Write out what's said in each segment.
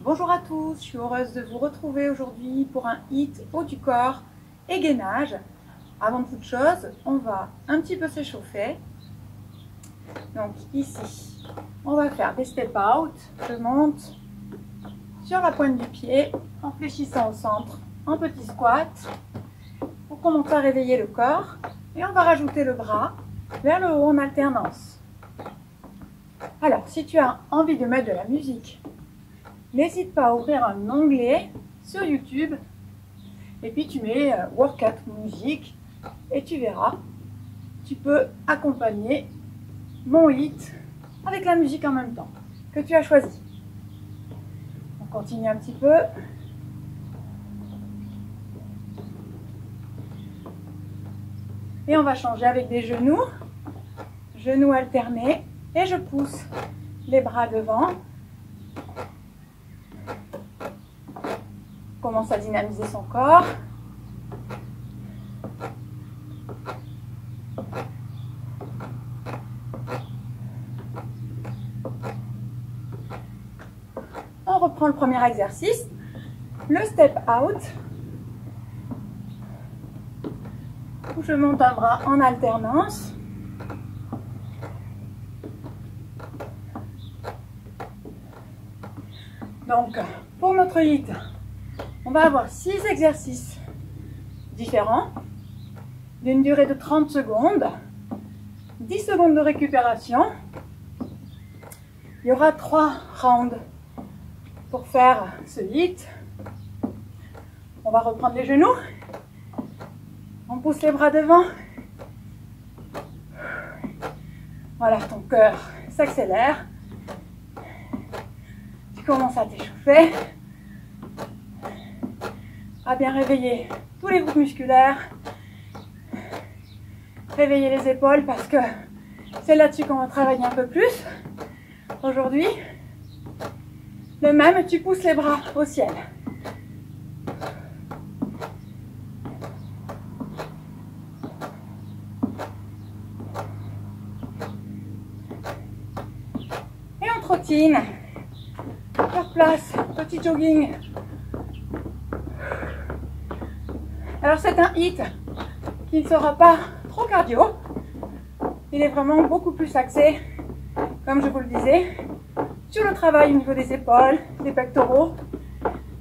Bonjour à tous, je suis heureuse de vous retrouver aujourd'hui pour un HIIT haut du corps et gainage. Avant toute chose, on va un petit peu s'échauffer. Donc ici, on va faire des step out. Je monte sur la pointe du pied en fléchissant au centre, en petit squat pour commencer à réveiller le corps. Et on va rajouter le bras vers le haut en alternance. Alors, si tu as envie de mettre de la musique, n'hésite pas à ouvrir un onglet sur YouTube et puis tu mets workout musique et tu verras, tu peux accompagner mon HIIT avec la musique en même temps que tu as choisi. On continue un petit peu. Et on va changer avec des genoux alternés et je pousse les bras devant. Commence à dynamiser son corps. On reprend le premier exercice, le step out, où je monte un bras en alternance. Donc, pour notre HIIT, on va avoir 6 exercices différents, d'une durée de 30 secondes, 10 secondes de récupération. Il y aura 3 rounds pour faire ce HIIT. On va reprendre les genoux. On pousse les bras devant. Voilà, ton cœur s'accélère. Tu commences à t'échauffer. À bien réveiller tous les groupes musculaires. Réveiller les épaules parce que c'est là-dessus qu'on va travailler un peu plus. Aujourd'hui, de même, tu pousses les bras au ciel. Et on trottine. Sur place, petit jogging. Alors c'est un HIIT qui ne sera pas trop cardio. Il est vraiment beaucoup plus axé, comme je vous le disais, sur le travail au niveau des épaules, des pectoraux,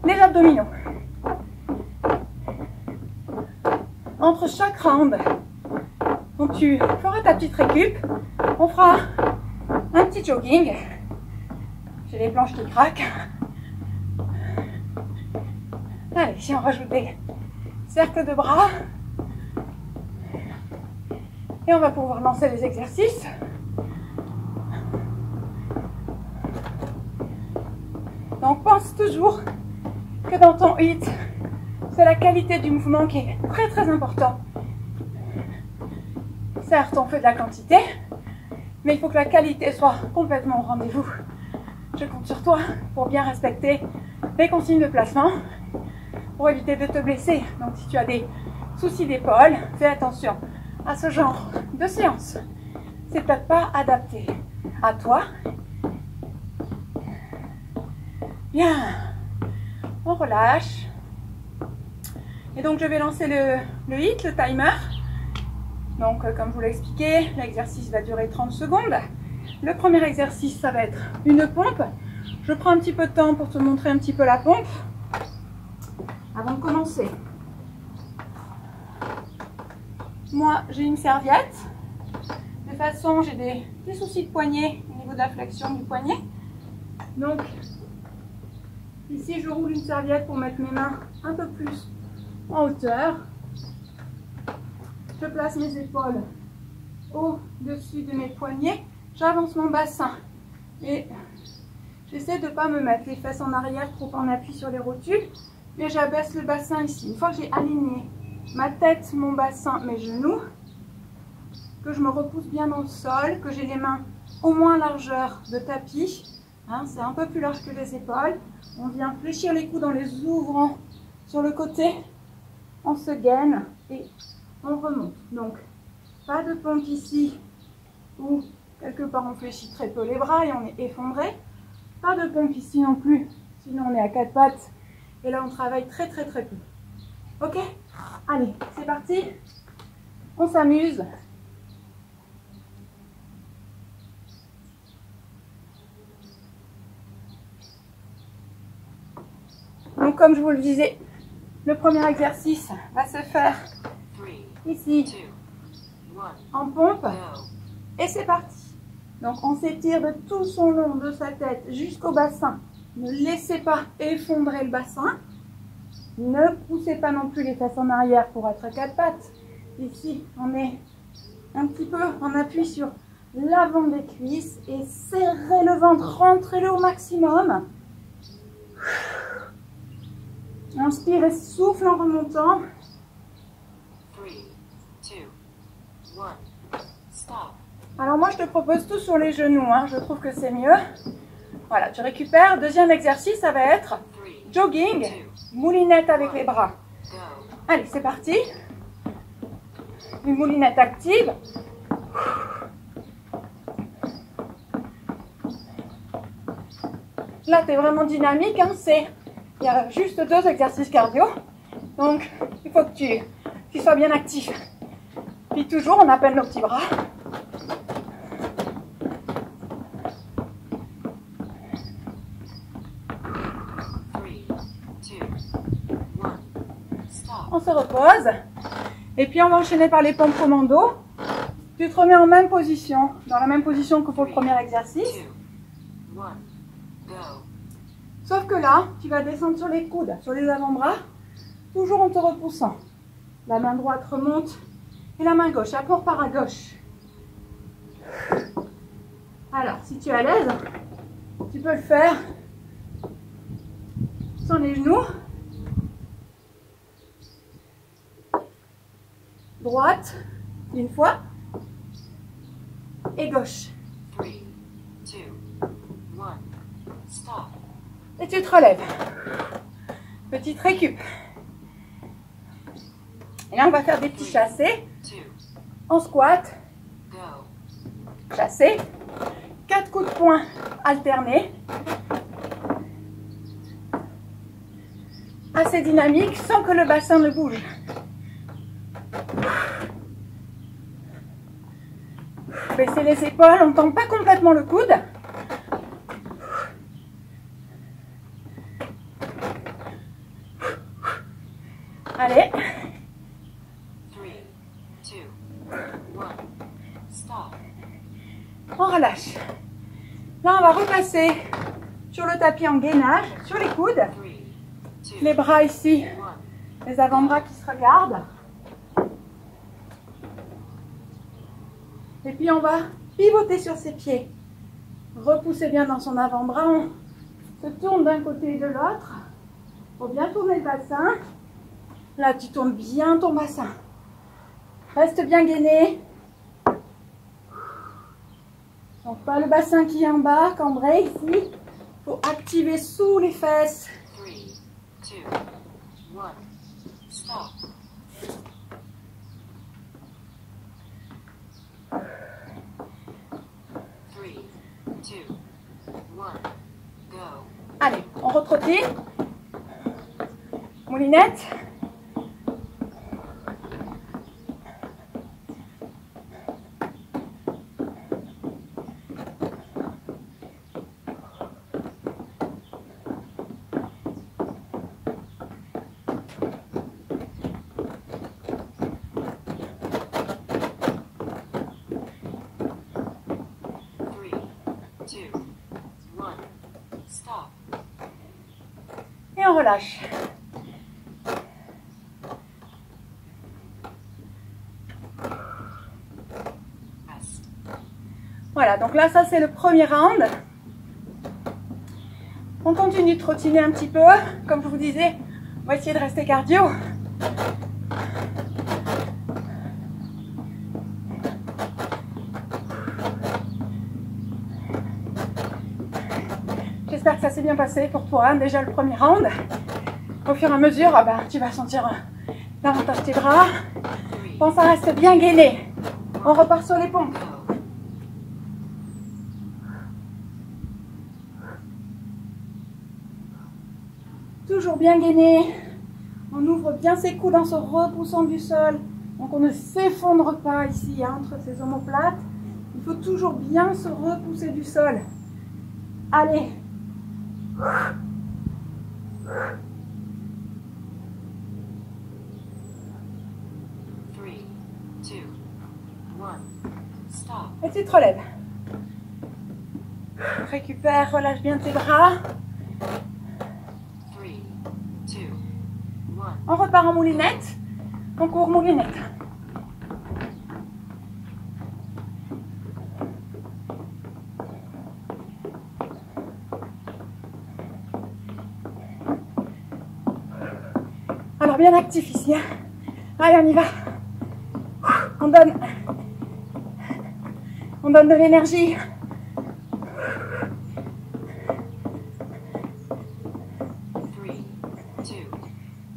des abdominaux. Entre chaque round, donc tu feras ta petite récup, on fera un petit jogging. J'ai les planches qui craquent. Allez, si on rajoute des cercles de bras. Et on va pouvoir lancer les exercices. Donc pense toujours que dans ton HIIT, c'est la qualité du mouvement qui est très très important. Certes, on fait de la quantité, mais il faut que la qualité soit complètement au rendez-vous. Je compte sur toi pour bien respecter les consignes de placement pour éviter de te blesser. Donc si tu as des soucis d'épaule, fais attention à ce genre de séance. C'est peut-être pas adapté à toi. Bien, on relâche. Et donc je vais lancer le HIIT, le timer. Donc comme je vous l'ai expliqué, l'exercice va durer 30 secondes. Le premier exercice, ça va être une pompe. Je prends un petit peu de temps pour te montrer un petit peu la pompe avant de commencer. Moi, j'ai une serviette. De toute façon, j'ai des soucis de poignet au niveau de la flexion du poignet. Donc, ici, je roule une serviette pour mettre mes mains un peu plus en hauteur. Je place mes épaules au-dessus de mes poignets. J'avance mon bassin et j'essaie de ne pas me mettre les fesses en arrière trop en appui sur les rotules, mais j'abaisse le bassin ici. Une fois que j'ai aligné ma tête, mon bassin, mes genoux, que je me repousse bien dans le sol, que j'ai les mains au moins largeur de tapis, hein, c'est un peu plus large que les épaules. On vient fléchir les coudes en les ouvrant sur le côté, on se gaine et on remonte. Donc, pas de pompe ici où quelque part on fléchit très peu les bras et on est effondré. Pas de pompe ici non plus Sinon, on est à 4 pattes. Et là, on travaille très peu. Ok? Allez, c'est parti. On s'amuse. Donc, comme je vous le disais, le premier exercice va se faire ici, en pompe. Et c'est parti. Donc, on s'étire de tout son long de sa tête jusqu'au bassin. Ne laissez pas effondrer le bassin. Ne poussez pas non plus les fesses en arrière pour être à 4 pattes. Ici, on est un petit peu en appui sur l'avant des cuisses et serrez le ventre, rentrez-le au maximum. Inspire et souffle en remontant. 3, 2, 1, stop. Alors moi, je te propose tout sur les genoux. Je trouve que c'est mieux. Voilà, tu récupères. Deuxième exercice, ça va être jogging, moulinette avec les bras. Allez, c'est parti. Une moulinette active. Là, tu es vraiment dynamique. Il y a juste 2 exercices cardio. Donc, il faut que tu sois bien actif. Puis toujours, on appelle nos petits bras. On se repose. Et puis, on va enchaîner par les pompes commando. Tu te remets en même position, dans la même position que pour le premier exercice. Sauf que là, tu vas descendre sur les coudes, sur les avant-bras, toujours en te repoussant. La main droite remonte et la main gauche. Après, on repart à gauche. Alors, si tu es à l'aise, tu peux le faire sans les genoux. Droite, une fois, et gauche. 3, 2, 1, stop. Et tu te relèves. Petite récup. Et là, on va faire des petits chassés. En squat. Chassé. 4 coups de poing alternés. Assez dynamique sans que le bassin ne bouge. Baissez les épaules, on ne tend pas complètement le coude. Allez. 3, 2, 1, stop. On relâche. Là, on va repasser sur le tapis en gainage, sur les coudes. Les bras ici, les avant-bras qui se regardent. Et puis, on va pivoter sur ses pieds. Repoussez bien dans son avant-bras. On se tourne d'un côté et de l'autre. Pour bien tourner le bassin. Là, tu tournes bien ton bassin. Reste bien gainé. Donc, pas le bassin qui est en bas, cambré ici. Il faut activer sous les fesses. 3, 2, 1, stop. Allez, on retrottine. Moulinette. Et on relâche. Voilà, donc là, ça c'est le premier round. On continue de trottiner un petit peu. Comme je vous disais, on va essayer de rester cardio. J'espère que ça s'est bien passé pour toi, déjà le premier round. Au fur et à mesure, tu vas sentir davantage tes bras. Pense à rester bien gainé. On repart sur les pompes. Toujours bien gainé. On ouvre bien ses coudes en se repoussant du sol. Donc on ne s'effondre pas ici hein, entre ces omoplates. Il faut toujours bien se repousser du sol. Allez. 3, 2, 1, stop. Et tu te relèves. Récupère, relâche bien tes bras. 3, 2, 1. On repart en moulinette. On court moulinette. Alors bien actif ici. Hein. Allez, on y va. On donne de l'énergie.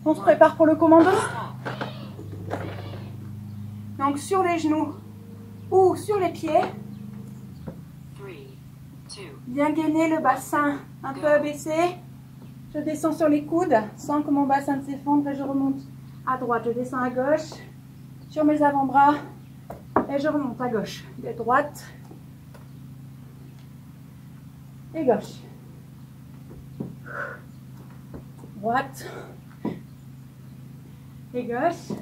On se prépare pour le commando. Donc sur les genoux ou sur les pieds. Bien gainer le bassin un peu abaissé. Je descends sur les coudes sans que mon bassin s'effondre et je remonte à droite. Je descends à gauche sur mes avant-bras et je remonte à gauche. De droite et gauche. Droite et gauche.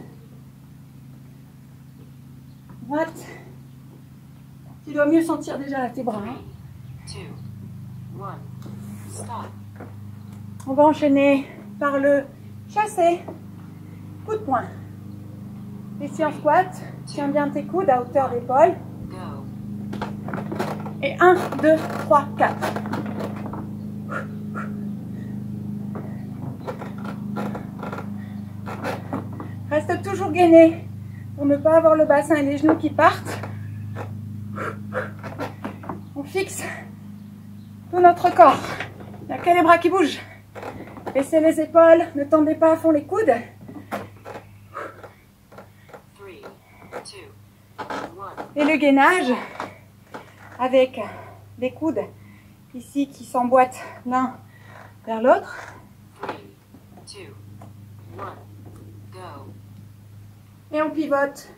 Droite. Tu dois mieux sentir déjà là tes bras. Hein. 2, 1, stop. On va enchaîner par le chassé. Coup de poing. Ici en squat, tiens bien tes coudes à hauteur d'épaule. Et 1, 2, 3, 4. Reste toujours gainé pour ne pas avoir le bassin et les genoux qui partent. On fixe tout notre corps. Il n'y a que les bras qui bougent. Baissez les épaules, ne tendez pas à fond les coudes. 3, 2, 1. Et le gainage avec les coudes ici qui s'emboîtent l'un vers l'autre. 3, 2, 1, go. Et on pivote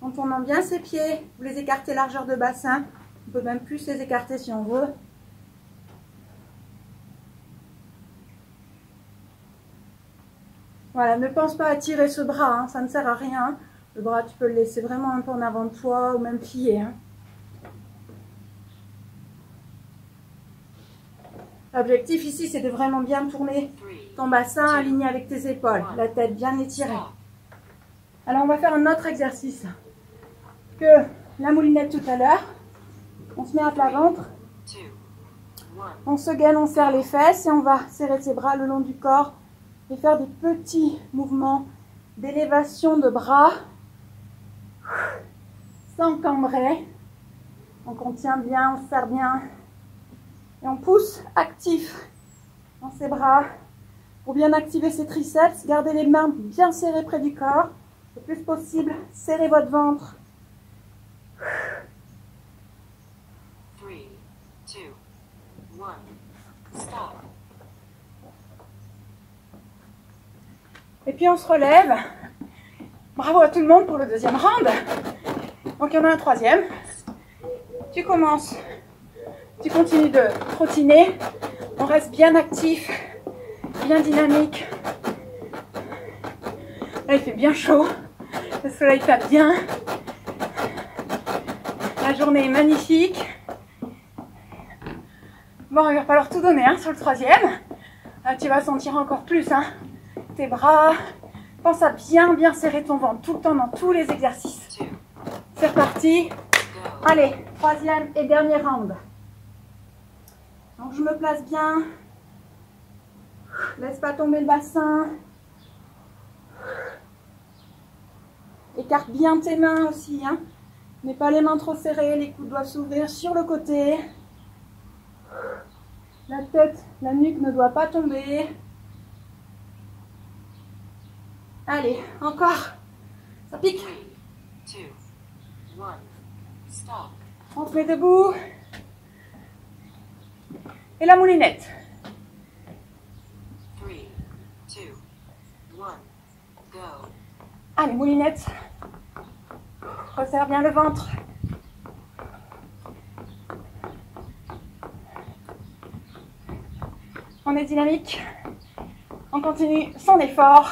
en tournant bien ses pieds. Vous les écartez largeur de bassin. On peut même plus les écarter si on veut. Voilà, ne pense pas à tirer ce bras, hein, ça ne sert à rien. Le bras, tu peux le laisser vraiment un peu en avant de toi ou même plier. Hein. L'objectif ici, c'est de vraiment bien tourner ton bassin aligné avec tes épaules, la tête bien étirée. Alors, on va faire un autre exercice que la moulinette tout à l'heure. On se met à plat ventre. On se gaine, on serre les fesses et on va serrer ses bras le long du corps et faire des petits mouvements d'élévation de bras sans cambrer. Donc on tient bien, on serre bien et on pousse actif dans ses bras pour bien activer ses triceps. Gardez les mains bien serrées près du corps. Le plus possible, serrez votre ventre. 3, 2, 1, stop. Et puis on se relève. Bravo à tout le monde pour le deuxième round. Donc il y en a un troisième. Tu commences. Tu continues de trottiner. On reste bien actif, bien dynamique. Là il fait bien chaud. Le soleil tape bien. La journée est magnifique. Bon, il va falloir tout donner hein, sur le troisième. Là tu vas sentir encore plus. Hein. Tes bras, pense à bien serrer ton ventre tout le temps dans tous les exercices. C'est reparti. Allez, troisième et dernier round. Donc je me place bien. Laisse pas tomber le bassin. Écarte bien tes mains aussi. Hein. Mets pas les mains trop serrées, les coudes doivent s'ouvrir sur le côté. La tête, la nuque ne doit pas tomber. Allez, encore. Ça pique. 3, 2, 1, stop. On se met debout. Et la moulinette. 3, two, one, go. Allez, moulinette. Resserre bien le ventre. On est dynamique. On continue son effort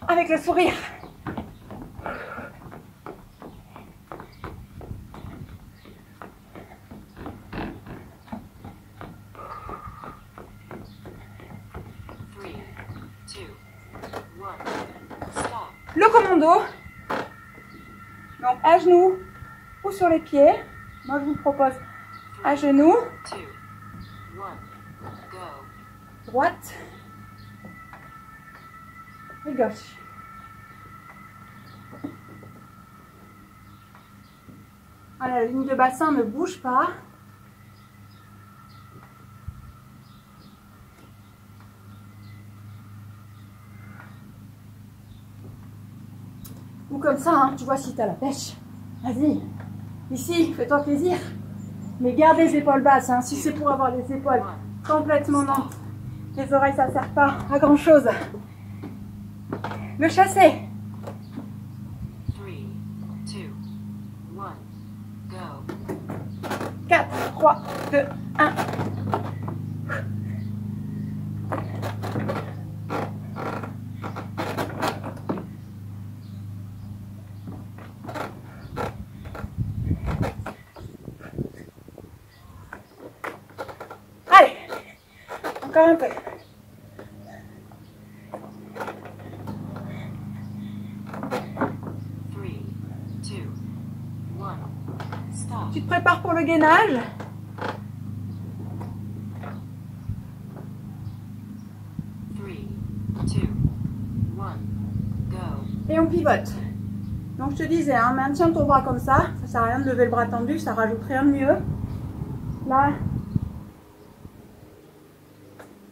avec le sourire. Three, two, one, stop. Le commando. Donc à genoux ou sur les pieds. Moi je vous propose à genoux. Two, one, go. Droite et gauche. Voilà, la ligne de bassin ne bouge pas. Ou comme ça, hein, tu vois si tu as la pêche. Vas-y, ici, fais-toi plaisir. Mais garde les épaules basses, hein, si c'est pour avoir les épaules complètement non. Les oreilles, ça ne sert pas à grand chose. Le chassé. 3, 2, 1, go. 4, 3, 2, 1. Allez, encore un peu. Tu te prépares pour le gainage. Et on pivote. Donc je te disais, hein, maintiens ton bras comme ça. Ça sert à rien de lever le bras tendu, ça rajoute rien de mieux. Là,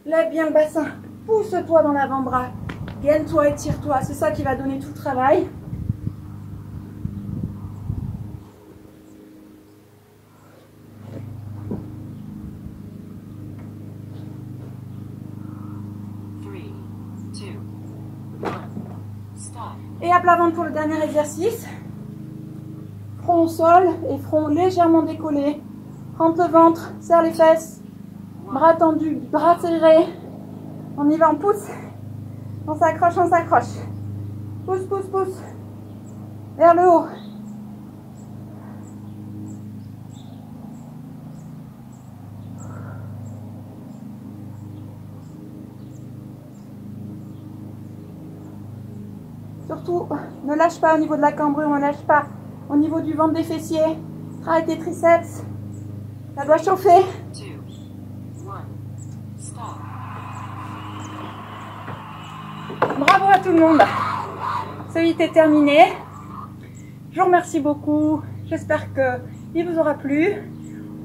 lève bien le bassin. Pousse-toi dans l'avant-bras. Gaine-toi, étire-toi. C'est ça qui va donner tout le travail. Et à plat ventre pour le dernier exercice. Front au sol et front légèrement décollé. Rentre le ventre, serre les fesses. Bras tendus, bras serrés. On y va, on pousse. On s'accroche, on s'accroche. Pousse, pousse, pousse. Vers le haut. Surtout, ne lâche pas au niveau de la cambrure, ne lâche pas au niveau du ventre des fessiers. Travaille tes triceps. Ça doit chauffer. Bravo à tout le monde. Ce hit est terminé. Je vous remercie beaucoup. J'espère qu'il vous aura plu.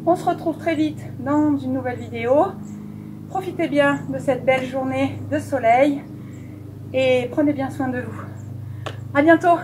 On se retrouve très vite dans une nouvelle vidéo. Profitez bien de cette belle journée de soleil et prenez bien soin de vous. À bientôt!